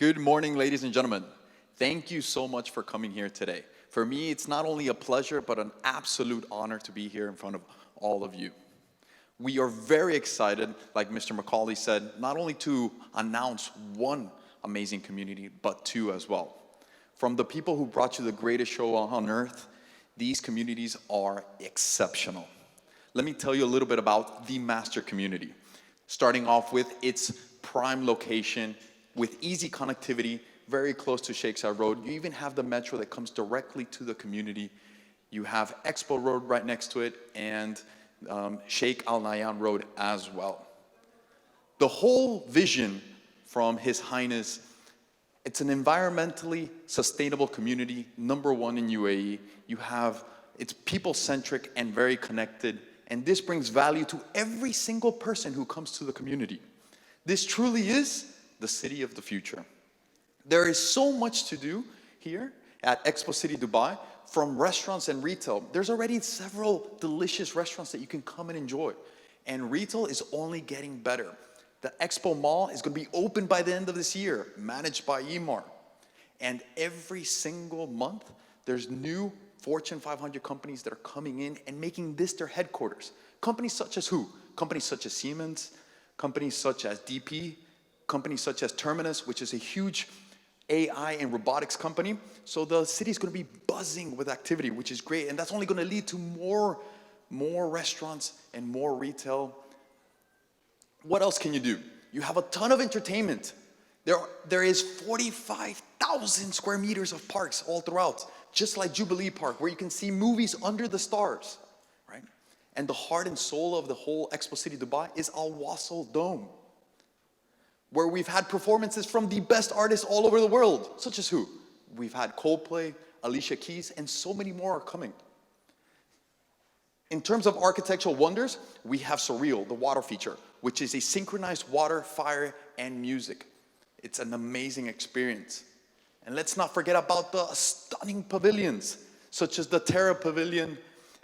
Good morning, ladies and gentlemen. Thank you so much for coming here today. For me, it's not only a pleasure, but an absolute honor to be here in front of all of you. We are very excited, like Mr. McCauley said, not only to announce one amazing community, but two as well. From the people who brought you the greatest show on earth, these communities are exceptional. Let me tell you a little bit about the master community. Starting off with its prime location with easy connectivity, very close to Shakeside Road. You even have the metro that comes directly to the community. You have Expo Road right next to it and Sheikh Al Nahyan Road as well. The whole vision from His Highness, it's an environmentally sustainable community, #1 in UAE. It's people-centric and very connected, and this brings value to every single person who comes to the community. This truly is the city of the future. There is so much to do here at Expo City Dubai, from restaurants and retail. There's already several delicious restaurants that you can come and enjoy, and retail is only getting better. The Expo Mall is going to be open by the end of this year, managed by Emaar. And every single month, there's new Fortune 500 companies that are coming in and making this their headquarters. Companies such as who? Companies such as Siemens, companies such as DP, companies such as Terminus, which is a huge AI and robotics company. So the city is going to be buzzing with activity, which is great. And that's only going to lead to more restaurants and more retail. What else can you do? You have a ton of entertainment. There is 45,000 square meters of parks all throughout, just like Jubilee Park, where you can see movies under the stars, right? And the heart and soul of the whole Expo City Dubai is Al Wasl Dome, where we've had performances from the best artists all over the world, such as who? We've had Coldplay, Alicia Keys, and so many more are coming. In terms of architectural wonders, we have Surreal, the water feature, which is a synchronized water, fire, and music. It's an amazing experience. And let's not forget about the stunning pavilions, such as the Terra Pavilion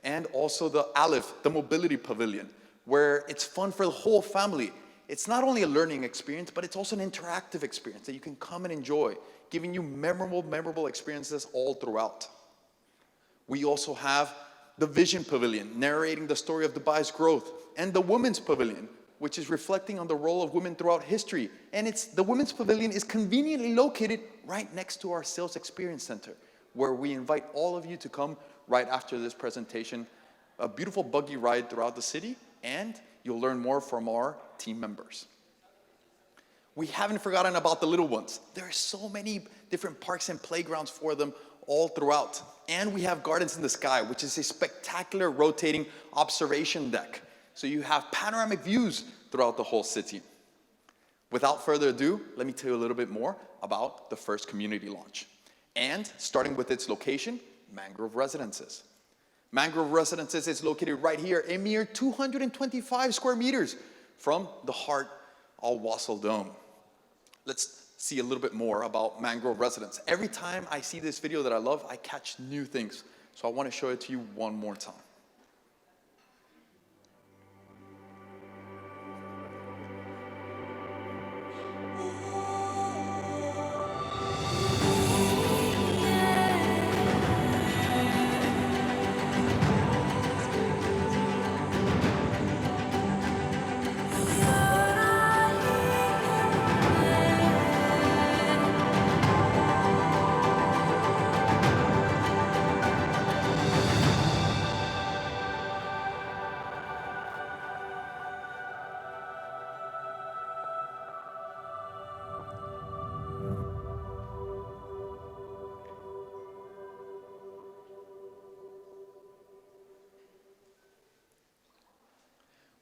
and also the Aleph, the Mobility Pavilion, where it's fun for the whole family. It's not only a learning experience, but it's also an interactive experience that you can come and enjoy, giving you memorable experiences all throughout. We also have the Vision Pavilion, narrating the story of Dubai's growth, and the Women's Pavilion, which is reflecting on the role of women throughout history. And the Women's Pavilion is conveniently located right next to our Sales Experience Center, where we invite all of you to come right after this presentation. A beautiful buggy ride throughout the city, and you'll learn more from our team members. We haven't forgotten about the little ones. There are so many different parks and playgrounds for them all throughout. And we have Gardens in the Sky, which is a spectacular rotating observation deck. So you have panoramic views throughout the whole city. Without further ado, let me tell you a little bit more about the first community launch. And starting with its location, Mangrove Residences. Mangrove Residences is located right here, a mere 225 square meters from the heart Al Wasl Dome. Let's see a little bit more about Mangrove Residence. Every time I see this video that I love, I catch new things. So I want to show it to you one more time.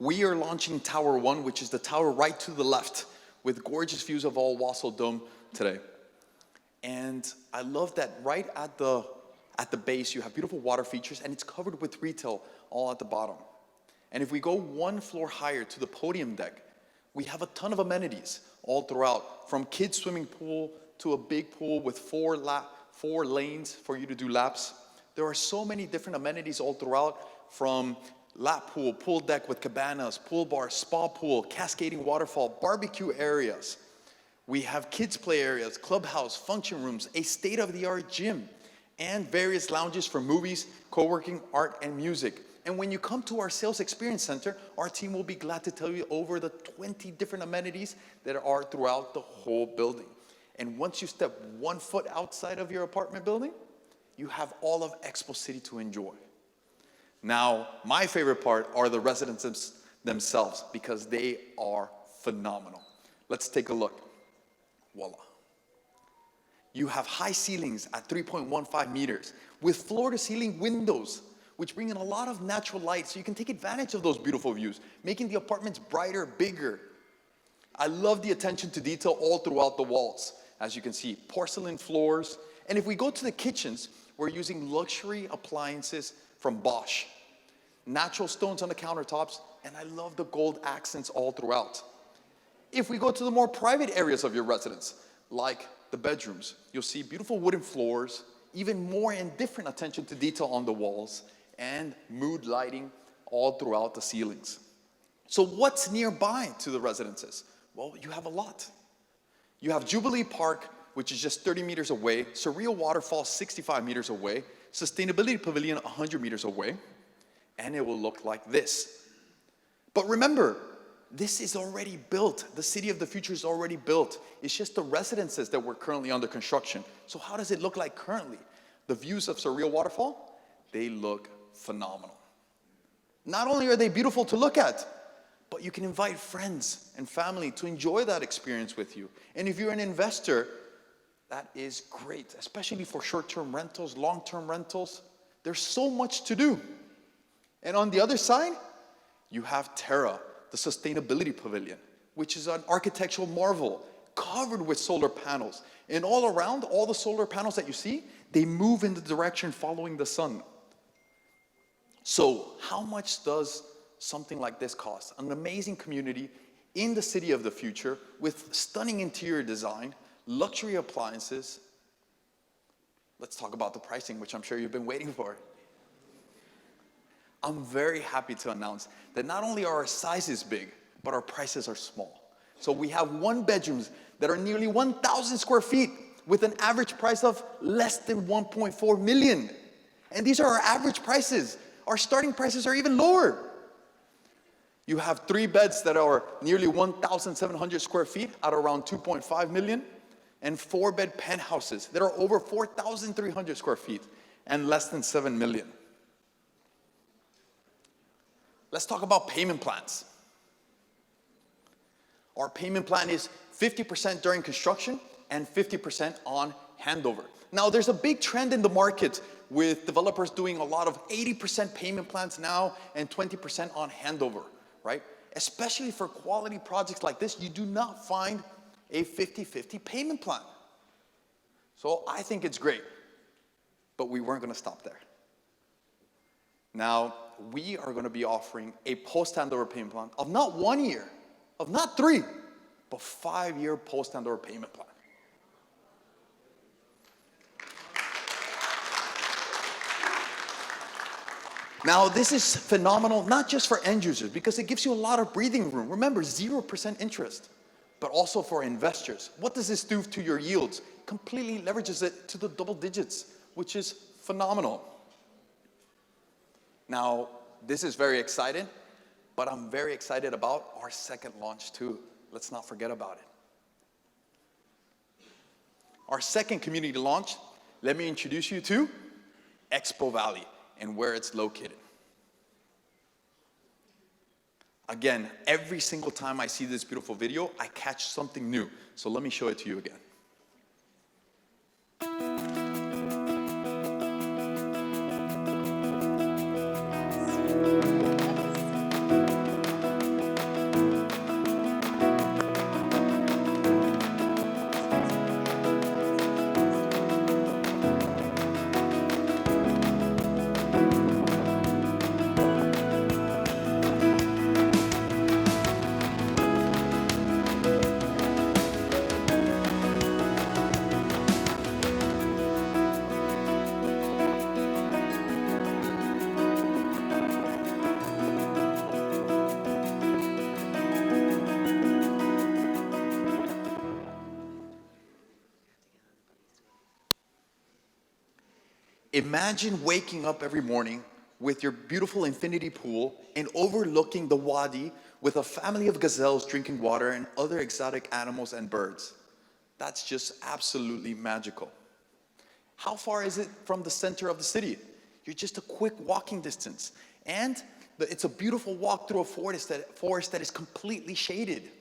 We are launching Tower 1, which is the tower right to the left, with gorgeous views of Al Wasl Dome today. And I love that right at the base, you have beautiful water features, and it's covered with retail all at the bottom. And if we go one floor higher to the podium deck, we have a ton of amenities all throughout, from kids' swimming pool to a big pool with four lanes for you to do laps. There are so many different amenities all throughout, from lap pool, pool deck with cabanas, pool bar, spa pool, cascading waterfall, barbecue areas. We have kids play areas, clubhouse, function rooms, a state-of-the-art gym, and various lounges for movies, co-working, art, and music. And when you come to our Sales Experience Center, our team will be glad to tell you over the 20 different amenities that are throughout the whole building. And once you step 1 foot outside of your apartment building, you have all of Expo City to enjoy. Now, my favorite part are the residents themselves because they are phenomenal. Let's take a look. Voila. You have high ceilings at 3.15 meters with floor-to-ceiling windows, which bring in a lot of natural light so you can take advantage of those beautiful views, making the apartments brighter, bigger. I love the attention to detail all throughout the walls. As you can see, porcelain floors. And if we go to the kitchens, we're using luxury appliances from Bosch. Natural stones on the countertops, and I love the gold accents all throughout. If we go to the more private areas of your residence, like the bedrooms, you'll see beautiful wooden floors, even more and different attention to detail on the walls, and mood lighting all throughout the ceilings. So what's nearby to the residences? Well, you have a lot. You have Jubilee Park, which is just 30 meters away, Surreal Waterfall 65 meters away, Sustainability Pavilion 100 meters away, and it will look like this. But remember, this is already built. The city of the future is already built. It's just the residences that we're currently under construction. So how does it look like currently? The views of Surreal Waterfall, they look phenomenal. Not only are they beautiful to look at, but you can invite friends and family to enjoy that experience with you. And if you're an investor, that is great, especially for short-term rentals, long-term rentals. There's so much to do. And on the other side, you have Terra, the Sustainability Pavilion, which is an architectural marvel covered with solar panels. And all around, all the solar panels that you see, they move in the direction following the sun. So how much does something like this cost? An amazing community in the city of the future with stunning interior design, luxury appliances. Let's talk about the pricing, which I'm sure you've been waiting for. I'm very happy to announce that not only are our sizes big, but our prices are small. So we have 1 bedrooms that are nearly 1,000 square feet with an average price of less than 1.4 million. And these are our average prices. Our starting prices are even lower. You have 3 beds that are nearly 1,700 square feet at around 2.5 million, and 4-bed penthouses that are over 4,300 square feet and less than 7 million. Let's talk about payment plans. Our payment plan is 50% during construction and 50% on handover. Now, there's a big trend in the market with developers doing a lot of 80% payment plans now and 20% on handover, right? Especially for quality projects like this, you do not find a 50-50 payment plan. So I think it's great, but we weren't going to stop there. Now, we are going to be offering a post-handover payment plan of not 1 year, of not 3, but 5-year post-handover payment plan. Now, this is phenomenal, not just for end users, because it gives you a lot of breathing room. Remember, 0% interest, but also for investors. What does this do to your yields? Completely leverages it to the double digits, which is phenomenal. Now, this is very exciting, but I'm very excited about our second launch too. Let's not forget about it. Our second community launch, let me introduce you to Expo Valley and where it's located. Again, every single time I see this beautiful video, I catch something new. So let me show it to you again. Imagine waking up every morning with your beautiful infinity pool and overlooking the wadi with a family of gazelles drinking water and other exotic animals and birds. That's just absolutely magical. How far is it from the center of the city? You're just a quick walking distance. And it's a beautiful walk through a forest that is completely shaded.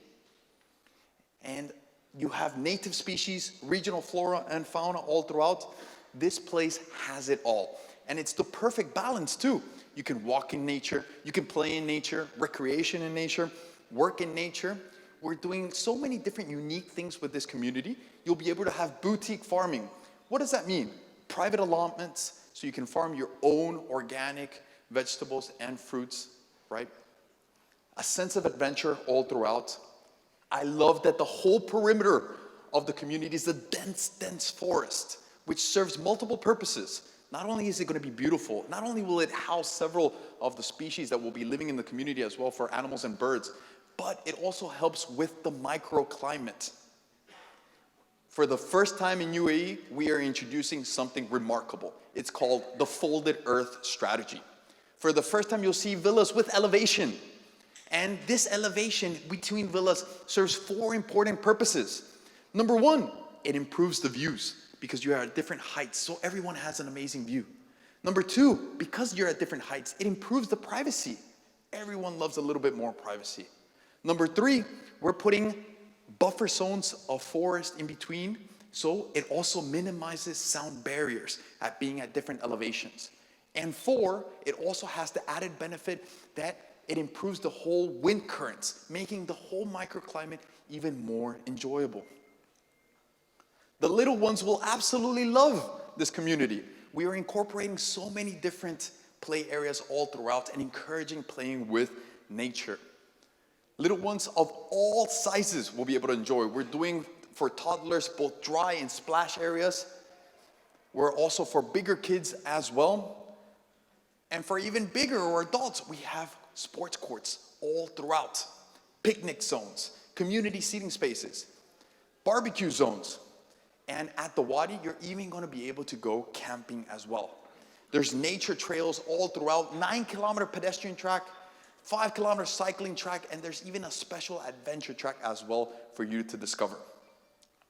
And you have native species, regional flora and fauna all throughout. This place has it all. And it's the perfect balance too. You can walk in nature, you can play in nature, recreation in nature, work in nature. We're doing so many different unique things with this community. You'll be able to have boutique farming. What does that mean? Private allotments, so you can farm your own organic vegetables and fruits, right? A sense of adventure all throughout. I love that the whole perimeter of the community is a dense, dense forest, which serves multiple purposes. Not only is it going to be beautiful, not only will it house several of the species that will be living in the community as well for animals and birds, but it also helps with the microclimate. For the first time in UAE, we are introducing something remarkable. It's called the folded earth strategy. For the first time, you'll see villas with elevation. And this elevation between villas serves 4 important purposes. Number 1, it improves the views because you're at different heights, so everyone has an amazing view. Number 2, because you're at different heights, it improves the privacy. Everyone loves a little bit more privacy. Number 3, we're putting buffer zones of forest in between, so it also minimizes sound barriers at being at different elevations. And 4, it also has the added benefit that it improves the whole wind currents, making the whole microclimate even more enjoyable. The little ones will absolutely love this community. We are incorporating so many different play areas all throughout and encouraging playing with nature. Little ones of all sizes will be able to enjoy. We're doing for toddlers both dry and splash areas. We're also for bigger kids as well. And for even bigger or adults, we have sports courts all throughout. Picnic zones, community seating spaces, barbecue zones. And at the Wadi, you're even going to be able to go camping as well. There's nature trails all throughout, 9-kilometer pedestrian track, 5-kilometer cycling track, and there's even a special adventure track as well for you to discover.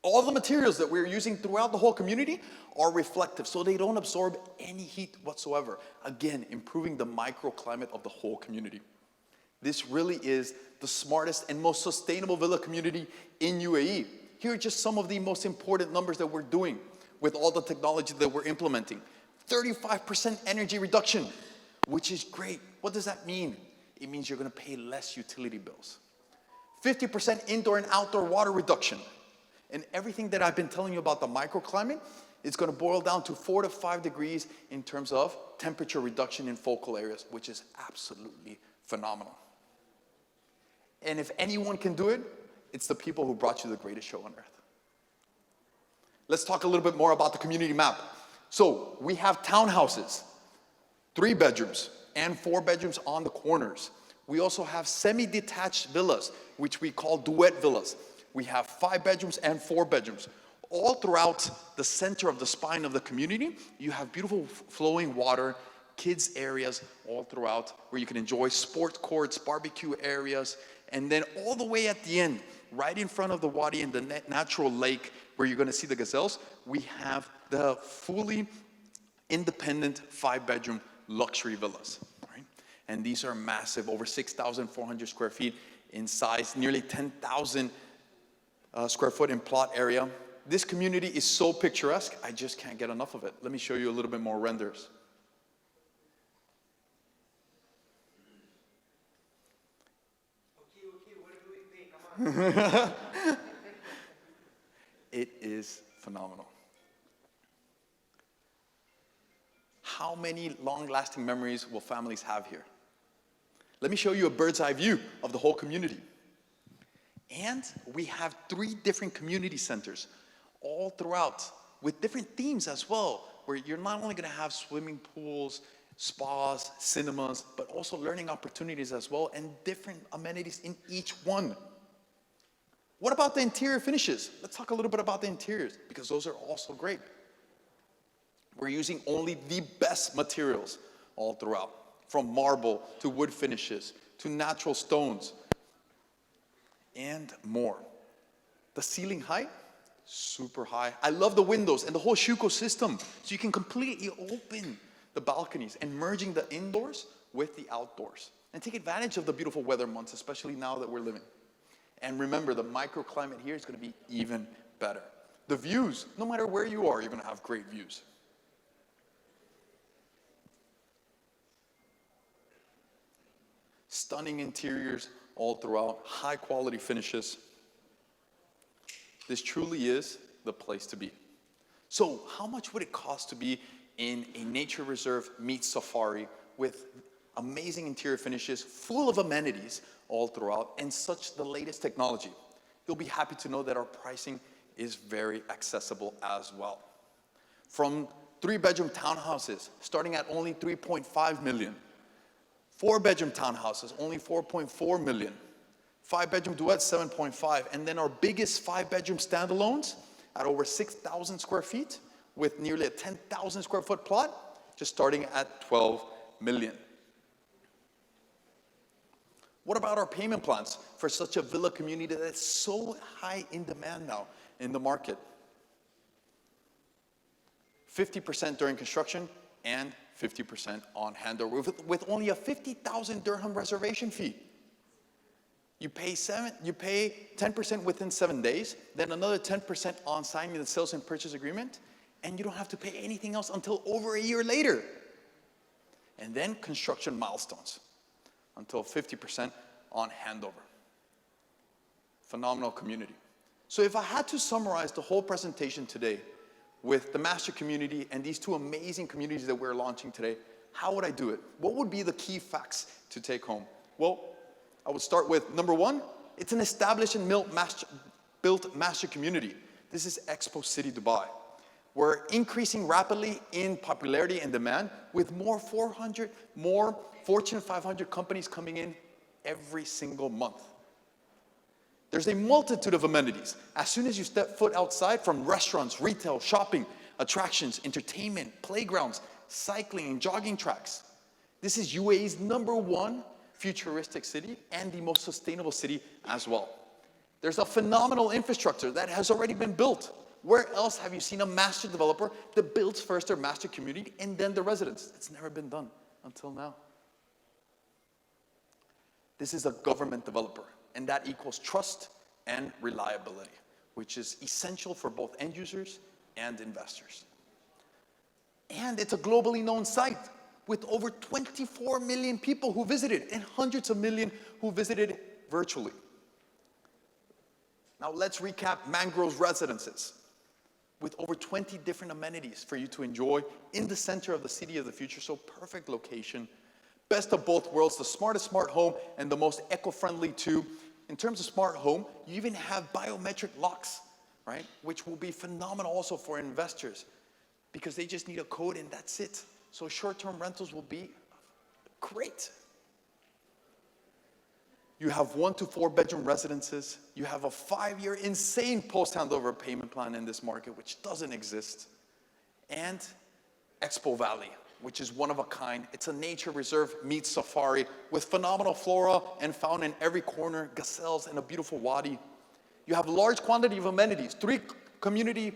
All the materials that we're using throughout the whole community are reflective, so they don't absorb any heat whatsoever. Again, improving the microclimate of the whole community. This really is the smartest and most sustainable villa community in UAE. Here are just some of the most important numbers that we're doing with all the technology that we're implementing. 35% energy reduction, which is great. What does that mean? It means you're going to pay less utility bills. 50% indoor and outdoor water reduction. And everything that I've been telling you about the microclimate, it's going to boil down to 4 to 5 degrees in terms of temperature reduction in focal areas, which is absolutely phenomenal. And if anyone can do it, it's the people who brought you the greatest show on earth. Let's talk a little bit more about the community map. So we have townhouses, 3 bedrooms and 4 bedrooms on the corners. We also have semi-detached villas, which we call duet villas. We have 5 bedrooms and 4 bedrooms. All throughout the center of the spine of the community, you have beautiful flowing water, kids areas all throughout where you can enjoy sport courts, barbecue areas, and then all the way at the end, right in front of the wadi and the natural lake where you're going to see the gazelles, we have the fully independent 5-bedroom luxury villas. Right? And these are massive, over 6,400 square feet in size, nearly 10,000 square foot in plot area. This community is so picturesque, I just can't get enough of it. Let me show you a little bit more renders. Okay, what do we think? Come on. It is phenomenal. How many long-lasting memories will families have here? Let me show you a bird's eye view of the whole community. And we have 3 different community centers all throughout with different themes as well, where you're not only going to have swimming pools, spas, cinemas, but also learning opportunities as well and different amenities in each one. What about the interior finishes? Let's talk a little bit about the interiors because those are also great. We're using only the best materials all throughout, from marble to wood finishes to natural stones and more. The ceiling height, super high. I love the windows and the whole Shuko system, so you can completely open the balconies and merging the indoors with the outdoors and take advantage of the beautiful weather months, especially now that we're living. And remember, the microclimate here is going to be even better. The views, no matter where you are, you're going to have great views. Stunning interiors all throughout, high quality finishes. This truly is the place to be. So how much would it cost to be in a nature reserve meets safari with amazing interior finishes, full of amenities all throughout, and such the latest technology? You'll be happy to know that our pricing is very accessible as well. From 3-bedroom townhouses starting at only 3.5 million, 4-bedroom townhouses only 4.4 million, 5-bedroom duets 7.5, and then our biggest 5-bedroom standalones at over 6,000 square feet with nearly a 10,000 square foot plot, just starting at 12 million. What about our payment plans for such a villa community that's so high in demand now in the market? 50% during construction and 50% on handover with only a 50,000 dirham reservation fee. You pay 10% within 7 days, then another 10% on signing the sales and purchase agreement, and you don't have to pay anything else until over a year later. And then construction milestones until 50% on handover. Phenomenal community. So if I had to summarize the whole presentation today with the master community and these two amazing communities that we're launching today, how would I do it? What would be the key facts to take home? Well, I would start with number one, it's an established and built master community. This is Expo City, Dubai. We're increasing rapidly in popularity and demand with more Fortune 500 companies coming in every single month. There's a multitude of amenities. As soon as you step foot outside, from restaurants, retail, shopping, attractions, entertainment, playgrounds, cycling and jogging tracks. This is UAE's #1 futuristic city and the most sustainable city as well. There's a phenomenal infrastructure that has already been built. Where else have you seen a master developer that builds first their master community and then the residents? It's never been done until now. This is a government developer, and that equals trust and reliability, which is essential for both end users and investors. And it's a globally known site with over 24 million people who visited and hundreds of millions who visited virtually. Now let's recap Mangrove's residences with over 20 different amenities for you to enjoy in the center of the city of the future, so perfect location. Best of both worlds, the smartest smart home and the most eco-friendly too. In terms of smart home, you even have biometric locks, right? Which will be phenomenal also for investors because they just need a code and that's it. So short-term rentals will be great. You have 1 to 4 bedroom residences. You have a 5-year insane post-handover payment plan in this market, which doesn't exist. And Expo Valley, which is one of a kind. It's a nature reserve meets safari with phenomenal flora and fauna in every corner, gazelles and a beautiful wadi. You have a large quantity of amenities, 3 community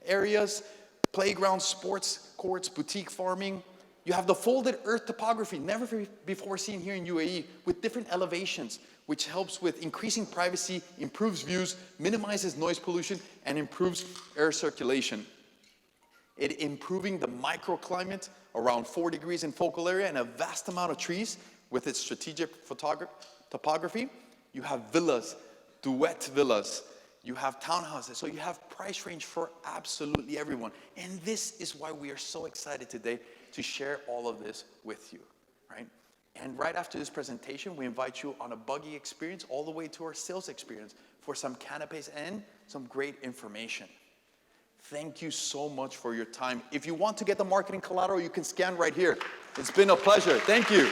areas, playgrounds, sports courts, boutique farming. You have the folded earth topography, never before seen here in UAE, with different elevations, which helps with increasing privacy, improves views, minimizes noise pollution, and improves air circulation. It improving the microclimate, around 4 degrees in focal area, and a vast amount of trees with its strategic topography. You have villas, duet villas, you have townhouses, so you have price range for absolutely everyone. And this is why we are so excited today to share all of this with you, right? And right after this presentation, we invite you on a buggy experience all the way to our sales experience for some canapes and some great information. Thank you so much for your time. If you want to get the marketing collateral, you can scan right here. It's been a pleasure. Thank you.